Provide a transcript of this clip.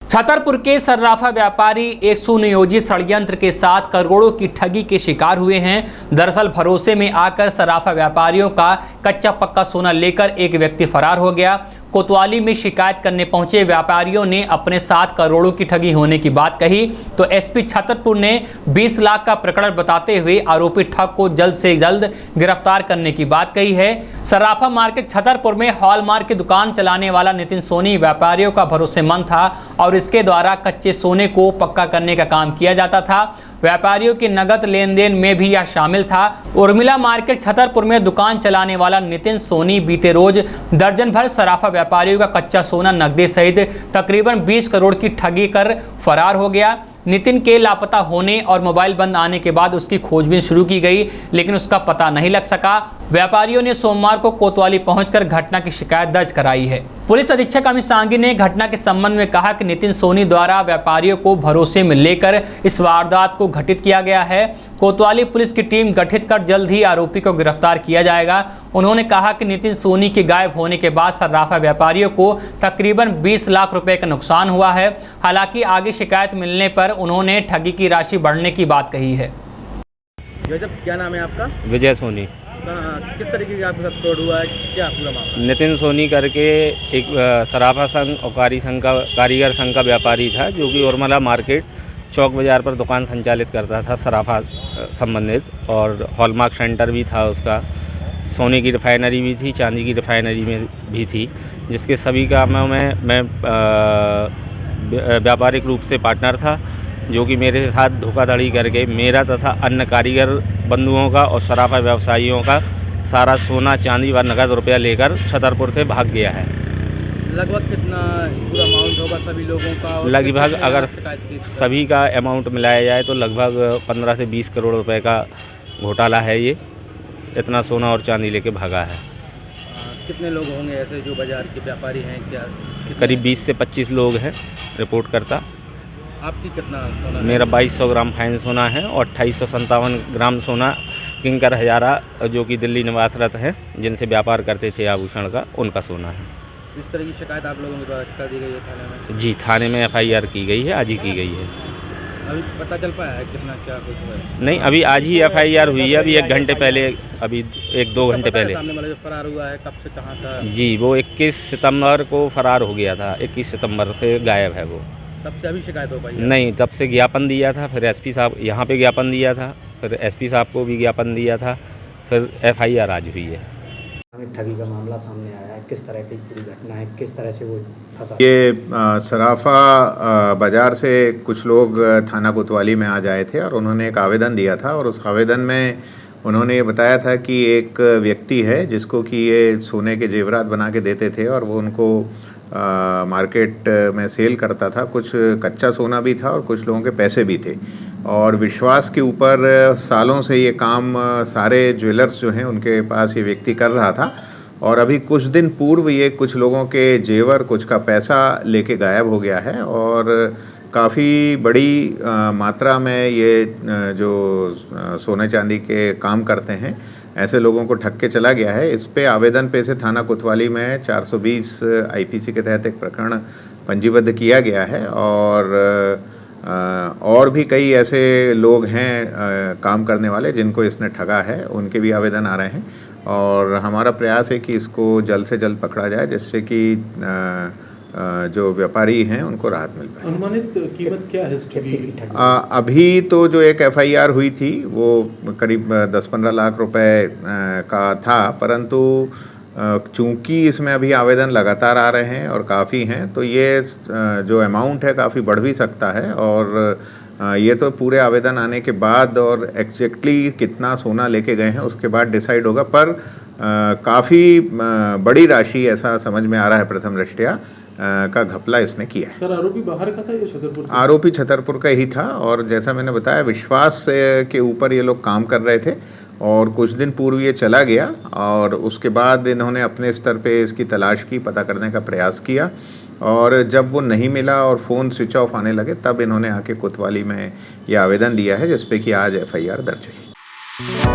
छतरपुर के सर्राफा व्यापारी एक सुनियोजित षड्यंत्र के साथ करोड़ों की ठगी के शिकार हुए हैं। दरअसल भरोसे में आकर सर्राफा व्यापारियों का कच्चा पक्का सोना लेकर एक व्यक्ति फरार हो गया। कोतवाली में शिकायत करने पहुंचे व्यापारियों ने अपने साथ करोड़ों की ठगी होने की बात कही तो एसपी छतरपुर ने 20 लाख का प्रकरण बताते हुए आरोपी ठग को जल्द से जल्द गिरफ्तार करने की बात कही है। सर्राफा मार्केट छतरपुर में हॉलमार्क की दुकान चलाने वाला नितिन सोनी व्यापारियों का भरोसेमंद था और इसके द्वारा कच्चे सोने को पक्का करने का काम किया जाता था। व्यापारियों की नगद लेन देन में भी यह शामिल था। उर्मिला मार्केट छतरपुर में दुकान चलाने वाला नितिन सोनी बीते रोज दर्जन भर सराफा व्यापारियों का कच्चा सोना नकदी सहित तकरीबन 20 करोड़ की ठगी कर फरार हो गया। नितिन के लापता होने और मोबाइल बंद आने के बाद उसकी खोजबीन शुरू की गई, लेकिन उसका पता नहीं लग सका। व्यापारियों ने सोमवार को कोतवाली पहुंचकर घटना की शिकायत दर्ज कराई है। पुलिस अधीक्षक अमित सांगी ने घटना के संबंध में कहा कि नितिन सोनी द्वारा व्यापारियों को भरोसे में लेकर इस वारदात को घटित किया गया है। कोतवाली पुलिस की टीम गठित कर जल्द ही आरोपी को गिरफ्तार किया जाएगा। उन्होंने कहा कि नितिन सोनी के गायब होने के बाद सर्राफा व्यापारियों को तकरीबन 20 लाख रुपए का नुकसान हुआ है। हालांकि आगे शिकायत मिलने पर उन्होंने ठगी की राशि बढ़ने की बात कही है। क्या नाम है आपका? विजय सोनी। किस तरीके का आपके साथ फ्रॉड हुआ है, क्या पूरा मामला? नितिन सोनी करके एक सराफा संघ और कारीगर संघ का व्यापारी था जो कि उर्मिला मार्केट चौक बाज़ार पर दुकान संचालित करता था सराफा संबंधित, और हॉलमार्क सेंटर भी था उसका। सोने की रिफाइनरी भी थी, चांदी की रिफाइनरी में भी थी, जिसके सभी कामों में मैं व्यापारिक रूप से पार्टनर था, जो कि मेरे साथ धोखाधड़ी करके मेरा तथा अन्य कारीगर बंधुओं का और सराफा व्यवसायियों का सारा सोना चांदी व नगद रुपया लेकर छतरपुर से भाग गया है। लगभग कितना पूरा अमाउंट होगा सभी लोगों का? लगभग अगर सभी का अमाउंट मिलाया जाए तो लगभग 15 से 20 करोड़ रुपए का घोटाला है ये। इतना सोना और चांदी लेके भागा है। कितने लोग होंगे ऐसे जो बाजार के व्यापारी हैं? क्या करीब 20 से 25 लोग हैं रिपोर्ट करता। आपकी कितना सोना? मेरा 2200 ग्राम फाइन सोना है और 2857 ग्राम सोना किंकर हजारा जो कि दिल्ली निवासरत हैं, जिनसे व्यापार करते थे आभूषण का, उनका सोना है। इस तरह की शिकायत आप लोगों के द्वारा कर दी गई है थाने में? जी, थाने में FIR की गई है, आज ही की गई है। अभी पता चल पाया है कितना क्या कुछ हुआ है? नहीं, अभी आज ही FIR हुई है, अभी 1 घंटे पहले, अभी 1-2 घंटे पहले। सामने वाला जो फरार हुआ है कब से कहाँ था? जी, वो 21 सितंबर को फरार हो गया था। 21 सितंबर से गायब है वो। तब से अभी शिकायत हो पाई है? नहीं, तब से ज्ञापन दिया था, फिर SP साहब यहाँ पे ज्ञापन दिया था, फिर SP साहब को भी ज्ञापन दिया था, फिर FIR आज हुई है। ठगी का मामला सामने आया है, किस तरह की पूरी घटना है, किस तरह से वो फंसा? ये सराफा बाज़ार से कुछ लोग थाना कोतवाली में आज आए थे और उन्होंने एक आवेदन दिया था, और उस आवेदन में उन्होंने ये बताया था कि एक व्यक्ति है जिसको कि ये सोने के जेवरात बना के देते थे और वो उनको मार्केट में सेल करता था। कुछ कच्चा सोना भी था और कुछ लोगों के पैसे भी थे, और विश्वास के ऊपर सालों से ये काम सारे ज्वेलर्स जो हैं उनके पास ये व्यक्ति कर रहा था। और अभी कुछ दिन पूर्व ये कुछ लोगों के जेवर, कुछ का पैसा लेके गायब हो गया है, और काफ़ी बड़ी मात्रा में ये जो सोने चांदी के काम करते हैं ऐसे लोगों को ठग के चला गया है। इस पे आवेदन पे से थाना कोतवाली में 420 IPC के तहत एक प्रकरण पंजीबद्ध किया गया है, और भी कई ऐसे लोग हैं काम करने वाले जिनको इसने ठगा है, उनके भी आवेदन आ रहे हैं, और हमारा प्रयास है कि इसको जल्द से जल्द पकड़ा जाए, जिससे कि जो व्यापारी हैं उनको राहत मिल पाए। अनुमानित कीमत क्या है इसकी? अभी तो जो एक FIR हुई थी वो करीब 10-15 लाख रुपए का था, परंतु चूंकि इसमें अभी आवेदन लगातार आ रहे हैं और काफ़ी हैं, तो ये जो अमाउंट है काफ़ी बढ़ भी सकता है, और ये तो पूरे आवेदन आने के बाद और एग्जैक्टली कितना सोना लेके गए हैं उसके बाद डिसाइड होगा। पर काफ़ी बड़ी राशि ऐसा समझ में आ रहा है प्रथम दृष्टया का घपला इसने किया है। सर, आरोपी बाहर का था या छतरपुर? आरोपी छतरपुर का ही था, और जैसा मैंने बताया विश्वास के ऊपर ये लोग काम कर रहे थे, और कुछ दिन पूर्व ये चला गया, और उसके बाद इन्होंने अपने स्तर पे इसकी तलाश की, पता करने का प्रयास किया, और जब वो नहीं मिला और फ़ोन स्विच ऑफ आने लगे तब इन्होंने आके कोतवाली में ये आवेदन दिया है, जिस पे कि आज FIR दर्ज है।